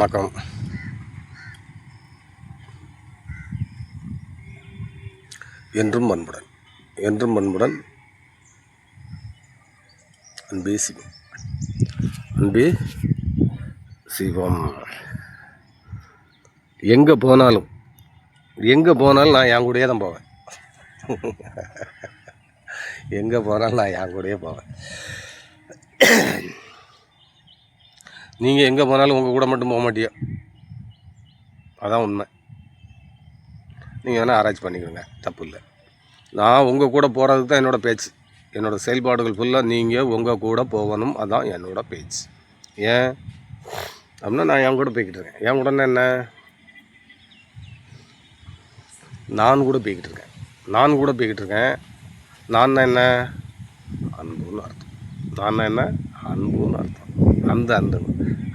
வணக்கம். என்றும் அன்புடன் அன்பே சிவம். எங்கே போனாலும் நான் என் கூடயே தான் போவேன். எங்கே போனாலும் நான் என் கூடயே போவேன். நீங்கள் எங்கே போனாலும் உங்கள் கூட மட்டும் போக மாட்டியோ, அதான் உண்மை. நீங்கள் வேணால் ஆராய்ச்சி பண்ணிக்கிறீங்க, தப்பு இல்லை. நான் உங்கள் கூட போகிறதுக்கு தான் என்னோடய பேச்சு. என்னோடய செயல்பாடுகள் ஃபுல்லாக நீங்கள் உங்கள் கூட போகணும், அதுதான் என்னோடய பேச்சு. ஏன் அப்படின்னா நான் என் கூட போய்கிட்டு இருக்கேன். என் கூடன்னா என்ன? நான் கூட போய்கிட்டு இருக்கேன். நான் என்ன? அன்புன்னு அர்த்தம். நான் என்ன? அன்புன்னு அர்த்தம்.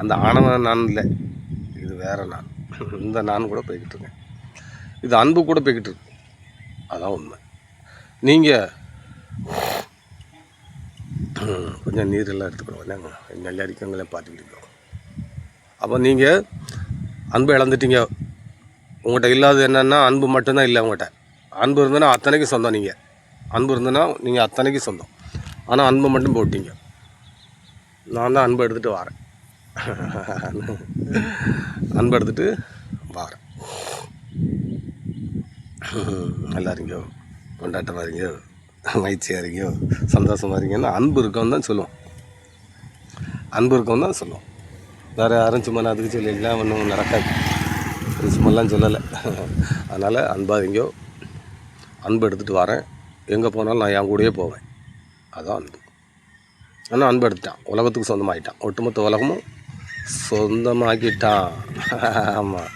அந்த ஆணவன் நான் இல்லை, இது வேறு நான். இந்த நான் கூட போய்கிட்டு இருக்கேன். இது அன்பு கூட போய்கிட்டு இருக்கு, அதான் உண்மை. நீங்கள் கொஞ்சம் நீரெல்லாம் எடுத்துக்கணும், நல்ல அடிக்கங்களே பார்த்துக்கிட்டு இருக்கோம். அப்போ நீங்கள் அன்பை இழந்துட்டீங்க. உங்கள்கிட்ட இல்லாதது என்னென்னா அன்பு மட்டும்தான் இல்லை. உங்கள்கிட்ட அன்பு இருந்ததுன்னா அத்தனைக்கும் சொந்தம். நீங்கள் அத்தனைக்கும் சொந்தம். ஆனால் அன்பை மட்டும் போட்டீங்க. நான் தான் அன்பை எடுத்துகிட்டு வரேன். நல்லா இருங்கோ, கொண்டாட்டமாக இருங்கோ, மகிழ்ச்சியாக இருங்கோ, சந்தோஷமாக இருங்கன்னு அன்பு இருக்கவும் தான் சொல்லுவோம். வேறு யாரும் சும்மா நான் அதுக்கு சொல்லிடலாம், ஒன்றும் நடக்காது, சும்மாலாம் சொல்லலை. அதனால் அன்பாக இருங்கோ. அன்பு எடுத்துகிட்டு வரேன். எங்கே போனாலும் நான் என் கூடயே போவேன், அதான் அன்பு. ஆனால் அன்பு எடுத்துட்டான், உலகத்துக்கு சொந்தமாகிட்டான். ஒட்டுமொத்த உலகமும் சொந்தமாக்கிட்டான். ஆமாம்,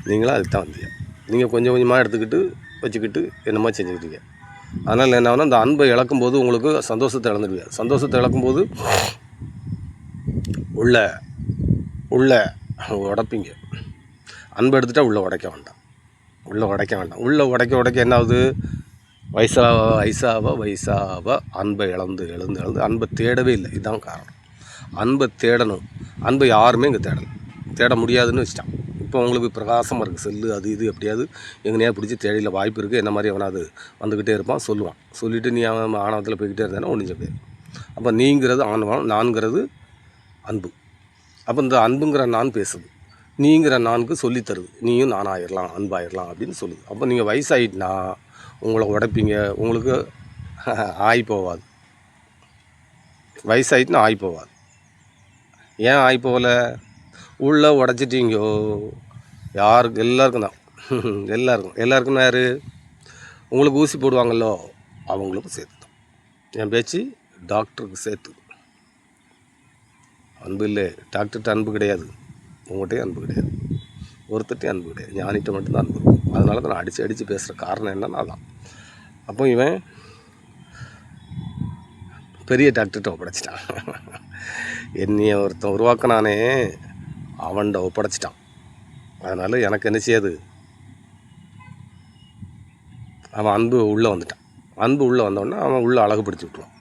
நீங்களும் அதுக்கு தான் வந்தீங்க. நீங்கள் கொஞ்சம் கொஞ்சமாக எடுத்துக்கிட்டு வச்சுக்கிட்டு என்னமோ செஞ்சுக்கிட்டீங்க. அதனால் என்ன ஆகுனா, அந்த அன்பை இழக்கும்போது உங்களுக்கு சந்தோஷத்தை இழந்துடுவீங்க. சந்தோஷத்தை இழக்கும்போது உள்ள உடைப்பீங்க. அன்பை எடுத்துட்டா உள்ளே உடைக்க வேண்டாம். உள்ளே உடைக்க என்ன ஆகுது? வயசாக அன்பை இழந்து அன்பை தேடவே இல்லை. இதுதான் காரணம். அன்பை தேடணும். அன்பை யாருமே இங்கே தேட முடியாதுன்னு வச்சுட்டான். இப்போ உங்களுக்கு பிரகாசமாக இருக்குது செல்லு, அது இது எப்படியாவது எங்கனையா பிடிச்சி தேடியில் வாய்ப்பு இருக்குது. என்ன மாதிரி அவனாவது வந்துக்கிட்டே இருப்பான், சொல்லிவிட்டு நீ அவன் ஆணவத்தில் போய்கிட்டே இருந்தேன்னா ஒன்றும் பேர். அப்போ நீங்கிறது ஆணவம், நான்கிறது அன்பு. அப்போ இந்த அன்புங்கிற நான் பேசுது, நீங்கிற நான்கு சொல்லித்தருது. நீயும் நான் ஆயிடலாம், அன்பாயிடலாம் அப்படின்னு சொல்லுது. அப்போ நீங்கள் வயசாகிட்டுனா உங்களை உடைப்பீங்க. உங்களுக்கு ஆகி போகாது. ஏன் ஆகி போகலை? உள்ளே உடச்சிட்டீங்கோ. யாருக்கு? எல்லாருக்கும் தான். எல்லாருக்கும் யார்? உங்களுக்கு ஊசி போடுவாங்கல்லோ, அவங்களுக்கும் சேர்த்து தான். என் பேச்சு டாக்டருக்கு சேர்த்து. அன்பு இல்லை, டாக்டர்கிட்ட அன்பு கிடையாது, உங்கள்கிட்டே அன்பு கிடையாது, ஒருத்தட்டே அன்பு கிடையாது. ஞானிகிட்ட மட்டும்தான் அன்பு இருக்கும். அதனால தான் நான் அடித்து பேசுகிற காரணம் என்னன்னா அதான். அப்போ இவன் பெரிய டாக்டர்கிட்ட ஒப்படைச்சிட்டான். என்னைய ஒருத்தன் உருவாக்கினானே, அவன்கிட்ட ஒப்படைச்சிட்டான். அதனால் எனக்கு என்ன செய்யாது? அவன் அன்பு உள்ளே வந்துட்டான். அன்பு உள்ளே வந்தோடனே அவன் உள்ளே அழகுபடுத்தி விட்டுருவான்.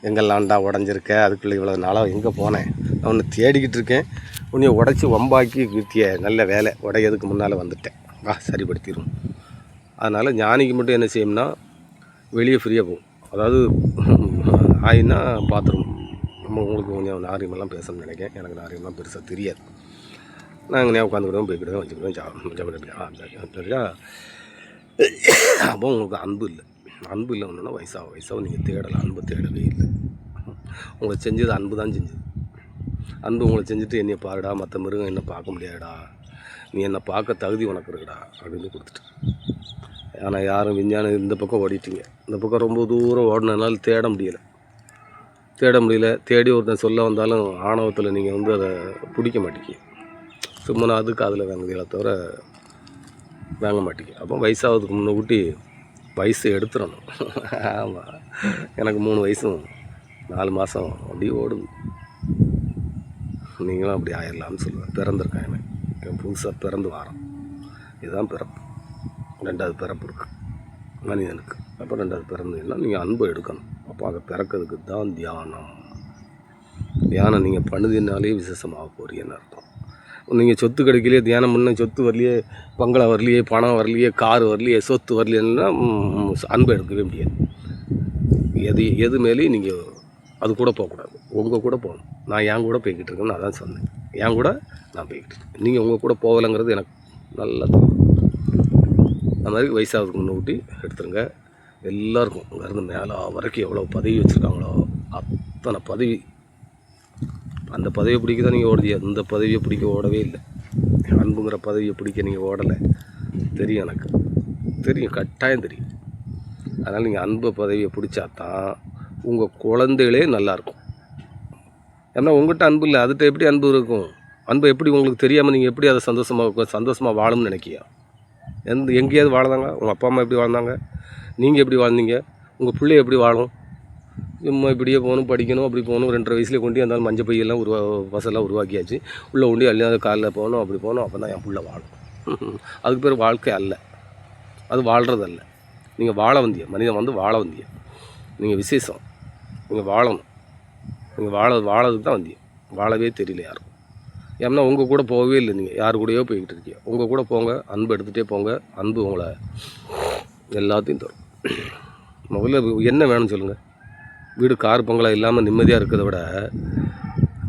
எங்கெல்லாம்டா உடஞ்சிருக்க, அதுக்குள்ளே இவ்வளோ நாளாக எங்கே போனேன், நான் ஒன்று தேடிக்கிட்டு இருக்கேன், உன்னைய உடச்சி வம்பாக்கி கிட்டிய நல்ல வேலை, உடையதுக்கு முன்னால் வந்துட்டேன், சரிப்படுத்திடும். அதனால் ஞானிக்கு மட்டும் என்ன செய்யும்னா, வெளியே ஃப்ரீயாக போகும். அதாவது ஆயின்னா பாத்ரூம். உங்களுக்கு கொஞ்சம் நாரியமெல்லாம் பேசணும்னு நினைக்கிறேன். எனக்கு நாரியமெல்லாம் பெருசாக தெரியாது. நான் எங்கேயா உட்காந்துக்கிடுவேன், போய்க்கிடுவேன், வச்சுக்கிடுவேன், சரியா? அப்போ உங்களுக்கு அன்பு இல்லை ஒன்றுனா வயசாக நீங்கள் தேடலாம். அன்பு தேடவே இல்லை. உங்களை செஞ்சது அன்பு தான் செஞ்சது. அன்பு உங்களை செஞ்சுட்டு என்னை பாருடா, மற்ற மிருகம் என்னை பார்க்க முடியாதுடா, நீ என்னை பார்க்க தகுதி உனக்கு இருக்குடா அப்படின்னு கொடுத்துட்டு. ஆனால் யாரும் விஞ்ஞானம் இந்த பக்கம் ஓடிட்டீங்க. இந்த பக்கம் ரொம்ப தூரம் ஓடினதுனால தேட முடியல. தேடி ஒருத்தன் சொல்ல வந்தாலும் ஆணவத்தில் நீங்கள் அதை பிடிக்க மாட்டீங்க. சும்மா அதுக்கு அதில் வாங்குறீங்களே தவிர வாங்க மாட்டீங்க. அப்போ வயசாகிறதுக்கு முன்னே வயசு எடுத்துடணும். ஆமாம், எனக்கு 3 வயசும் 4 மாதம் அப்படியே ஓடுது. நீங்களும் அப்படி ஆயிடலாம்னு சொல்லுவேன். பிறந்திருக்கேன், என் புதுசாக பிறந்து வாரம். இதுதான் பிறப்பு. 2வது பிறப்பு இருக்குது மனிதனுக்கு. அப்போ 2வது பிறந்ததுன்னா நீங்கள் அன்பை எடுக்கணும். அப்போ அதை பிறக்கிறதுக்கு தான் தியானம். நீங்கள் பண்ணுதுனாலே விசேஷமாக போறீங்கன்னு அர்த்தம். நீங்கள் சொத்து கிடைக்கலையே, தியானம் பண்ண சொத்து வரலையே, பங்களா வரலையே, பணம் வரலையே, கார் வரலையே, சொத்து வரலையேன்னா அன்பை எடுக்கவே முடியாது. எது மேலேயும் நீங்கள் அது கூட போகக்கூடாது, உங்கள் கூட போகணும். நான் என் கூட போய்கிட்டு இருக்கேன்னு அதான் சொன்னேன். என் கூட நான் போய்கிட்டு இருக்கேன், நீங்கள் உங்கள் கூட போகலைங்கிறது எனக்கு நல்லா தெரியும். அந்த மாதிரி வயசாகிறதுக்கு முன்னூட்டி எடுத்துருங்க. எல்லாருக்கும் இங்கேருந்து மேலே வரைக்கும் எவ்வளோ பதவி வச்சுருக்காங்களோ அத்தனை பதவி, அந்த பதவியை பிடிக்க தான் நீங்கள் ஓடுதியா, இந்த பதவியை பிடிக்க ஓடவே இல்லை. அன்புங்கிற பதவியை பிடிக்க நீங்கள் ஓடலை, தெரியும், எனக்கு தெரியும், கட்டாயம் தெரியும். அதனால் நீங்கள் அன்பு பதவியை பிடிச்சா தான் உங்கள் குழந்தைகளே நல்லாயிருக்கும். ஏன்னா உங்கள்கிட்ட அன்பு இல்லை, அதுகிட்ட எப்படி அன்பு இருக்கும்? அன்பை எப்படி உங்களுக்கு தெரியாமல் நீங்கள் எப்படி அதை சந்தோஷமாக வாழணும்னு நினைக்கியா? எங்கேயாவது வாழதாங்க? உங்கள் அப்பா அம்மா எப்படி வாழ்ந்தாங்க? நீங்கள் எப்படி வாழ்ந்தீங்க? உங்கள் பிள்ளை எப்படி வாழும்? சும்மா இப்படியே போகணும், படிக்கணும், அப்படி போகணும், 2.5 வயசுலேயே கொண்டு அந்த மஞ்சள் பையெல்லாம் வசலாம் உருவாக்கியாச்சு. உள்ளே கொண்டு எல்லாம் காலையில் போகணும், அப்படி போகணும், அப்போ தான் என் பிள்ளை வாழும். அதுக்கு பேர் வாழ்க்கை அல்ல, அது வாழ்கிறது அல்ல. நீங்கள் வாழ வந்திய மனிதன் வந்து வாழ வந்திய, நீங்கள் விசேஷம், நீங்கள் வாழணும். நீங்கள் வாழறதுக்கு தான் வந்திய, வாழவே தெரியல யாரும். ஏன்னா உங்கள் கூட போகவே இல்லை, நீங்கள் யார் கூடயோ போய்கிட்டு இருக்கீங்க. உங்கள் கூட போங்க, அன்பு எடுத்துகிட்டே போங்க. அன்பு உங்களை எல்லாத்தையும் தரும். முதல்ல என்ன வேணும்னு சொல்லுங்கள். வீடு கார் பங்களா இல்லாமல் நிம்மதியாக இருக்கிறத விட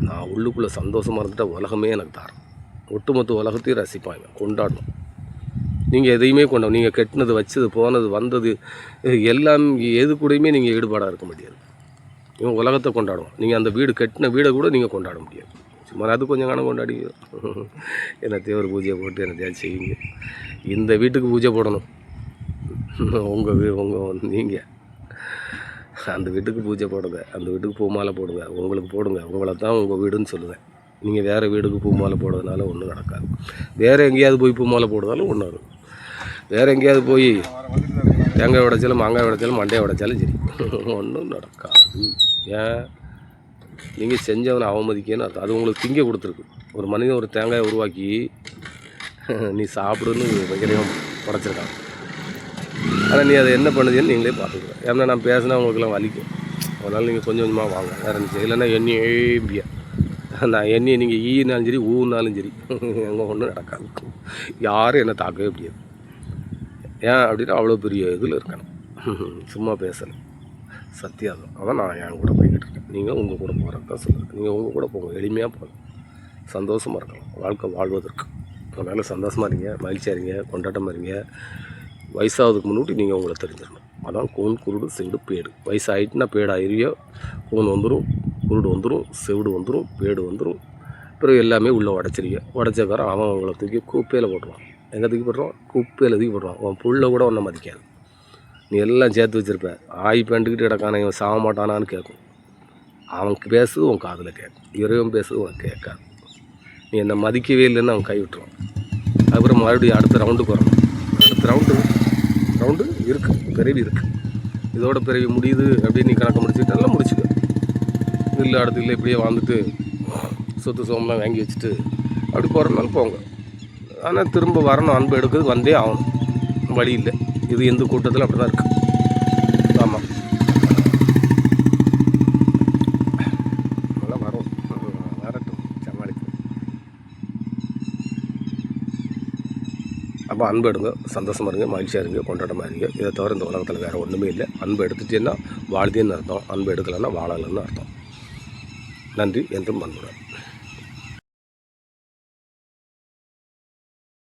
நான் உள்ளுக்குள்ளே சந்தோஷமாக இருந்துட்டால் உலகமே எனக்கு தரும். ஒட்டுமொத்த உலகத்தையும் ரசிப்பாங்க, கொண்டாடணும். நீங்கள் எதையுமே கொண்டாடும், நீங்கள் கெட்டினது, வச்சது, போனது, வந்தது எல்லாம் எது கூடயுமே நீங்கள் ஈடுபாடாக இருக்க முடியாது. இவன் உலகத்தை கொண்டாடுவோம். நீங்கள் அந்த வீடு கட்டின வீடை கூட நீங்கள் கொண்டாட முடியாது. சும்மா அது கொஞ்சம் காலம் கொண்டாடி என்னத்தையும் ஒரு பூஜை போட்டு என்னத்தையாவது செய்யுங்க. இந்த வீட்டுக்கு பூஜை போடணும். நீங்கள் அந்த வீட்டுக்கு பூஜை போடுங்க, அந்த வீட்டுக்கு பூ மாலை போடுங்க, உங்களுக்கு போடுங்க. உங்களை தான் உங்கள் வீடுன்னு சொல்லுவேன். நீங்கள் வேறு வீடுக்கு பூ மாலை போடுறதுனால ஒன்றும் நடக்காது. வேறு எங்கேயாவது போய் பூ மாலை போடுறதாலும் ஒன்றும் வரும். வேறு எங்கேயாவது போய் தேங்காய் உடைச்சாலும் மாங்காய் உடைச்சாலும் மண்டையை உடைச்சாலும் சரி, ஒன்றும் நடக்காது. ஏன்? நீங்கள் செஞ்சவனை அவமதிக்கன்னு அர்த்தம். அது உங்களுக்கு திங்க கொடுத்துருக்கு. ஒரு மனிதன் ஒரு தேங்காயை உருவாக்கி நீ சாப்பிடுன்னு வைக்கிறேன் உடைச்சிருக்கான். ஆனால் நீ அதை என்ன பண்ணுதுன்னு நீங்களே பார்த்துக்கலாம். ஏன்னா நான் பேசினா உங்களுக்குலாம் வலிக்கும். அதனால் நீங்கள் கொஞ்சம் கொஞ்சமாக வாங்க, வேறு என்ன செய்ய. இல்லைன்னா எண்ணி ஏம்பியா நான் எண்ணியை நீங்கள் ஈனாலும் சரி ஊனாலும் சரி எங்கே ஒன்றும் நடக்காது. யாரும் என்னை தாக்கவே முடியாது. ஏன் அப்படின்னா அவ்வளோ பெரிய இதில் இருக்கணும். சும்மா பேசலை, சத்தியாதான். அதான் நான் என் கூட போய்கிட்டு இருக்கேன். நீங்கள் உங்கள் கூட போகிறது தான் சொல்லுங்கள். நீங்கள் உங்கள் கூட போங்க, எளிமையாக போங்க, சந்தோஷமாக இருக்கலாம். வாழ்க்கை வாழ்வதற்கு அதனால் சந்தோஷமாக இருங்க, மகிழ்ச்சியாக இருங்க, கொண்டாட்டமாக இருங்க. வயசாகிறதுக்கு முன்னாடி நீங்கள் உங்களை தெரிஞ்சிடணும். அதான் கூன், குருடு, செவிடு, பேடு. வயசாகிட்டுனா பேடாயிருவியோ, கூன் வந்துடும், குருடு வந்துடும், செவிடு வந்துடும், பேடு வந்துடும். பிறகு எல்லாமே உள்ளே உடச்சிருவிய. உடச்சக்காரன் அவன் உங்களை தூக்கி குப்பையில் போட்டுருவான். எங்கே தூக்கி போட்டுருவான்? குப்பையில் தூக்கி போட்டுருவான். உன் புள்ள கூட ஒன்றை மதிக்காது. நீ எல்லாம் சேர்த்து வச்சுருப்ப. ஆய் பேண்டுக்கிட்டு கிடக்கான இவன் சாக மாட்டானான்னு கேட்கும். அவன் பேசுது உன் காதில் கேட்கும். இறைவன் பேசுது உனக்கு கேட்காது. நீ என்னை மதிக்கவே இல்லைன்னு அவன் கை விட்டுருவான். அதுக்கப்புறம் மறுபடியும் அடுத்த ரவுண்டுக்கு வரணும். அடுத்த ரவுண்டு இருக்குது, பிறவி இருக்குது. இதோட பிறவி முடியுது அப்படின்னு நீ கணக்கு முடிச்சுக்கிட்டாலும் முடிச்சுக்க. இல்லை அடுத்து இல்லை இப்படியே வாழ்ந்துட்டு சொத்து சோம்லாம் வாங்கி வச்சுட்டு அப்படி போகிறனாலும் போங்க. ஆனால் திரும்ப வரணும், அன்பு எடுக்கிறது வந்தே ஆகணும், வழி இல்லை. இது எந்த கூட்டத்தில் அப்படி தான் இருக்குது. ஆமாம், நல்லா வரும், வரட்டும், சமாளிக்கும். அப்போ அன்பு எடுங்க, சந்தோஷமாக இருங்க, மகிழ்ச்சியாக இருங்க, கொண்டாட்டமாக இருங்க. இதை தவிர இந்த உலகத்தில் வேறு ஒன்றுமே இல்லை. அன்பு எடுத்துட்டேன்னா வாழ்ந்தேன்னு அர்த்தம், அன்பு எடுக்கலைன்னா வாழலைன்னு அர்த்தம். நன்றி. என்றும் அன்புடன்.